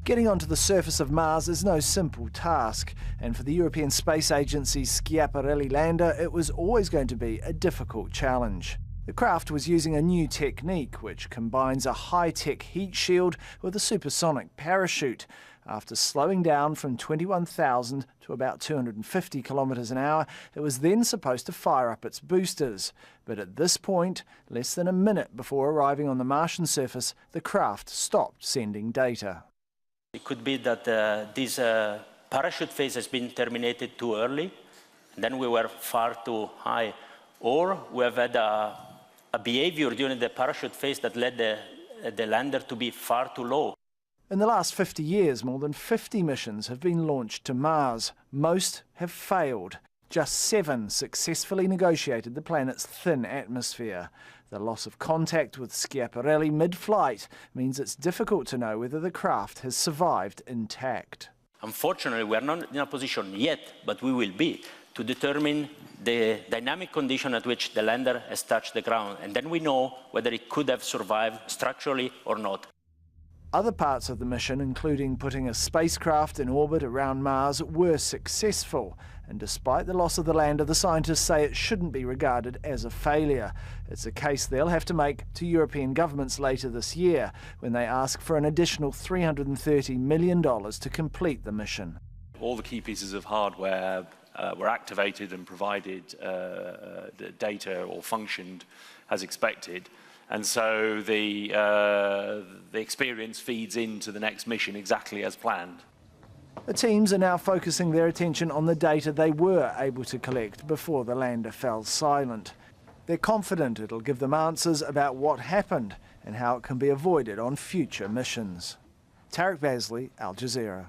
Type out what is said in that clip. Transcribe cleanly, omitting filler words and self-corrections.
Getting onto the surface of Mars is no simple task, and for the European Space Agency's Schiaparelli lander, it was always going to be a difficult challenge. The craft was using a new technique which combines a high-tech heat shield with a supersonic parachute. After slowing down from 21,000 to about 250 kilometres an hour, it was then supposed to fire up its boosters. But at this point, less than a minute before arriving on the Martian surface, the craft stopped sending data. It could be that this parachute phase has been terminated too early, then we were far too high, or we have had a behavior during the parachute phase that led the lander to be far too low. In the last 50 years, more than 50 missions have been launched to Mars. Most have failed. Just 7 successfully negotiated the planet's thin atmosphere. The loss of contact with Schiaparelli mid-flight means it's difficult to know whether the craft has survived intact. Unfortunately, we are not in a position yet, but we will be, to determine the dynamic condition at which the lander has touched the ground, and then we know whether it could have survived structurally or not. Other parts of the mission, including putting a spacecraft in orbit around Mars, were successful. And despite the loss of the lander, the scientists say it shouldn't be regarded as a failure. It's a case they'll have to make to European governments later this year, when they ask for an additional $330 million to complete the mission. All the key pieces of hardware were activated and provided data or functioned as expected. And so the experience feeds into the next mission exactly as planned. The teams are now focusing their attention on the data they were able to collect before the lander fell silent. They're confident it'll give them answers about what happened and how it can be avoided on future missions. Tarek Bazley, Al Jazeera.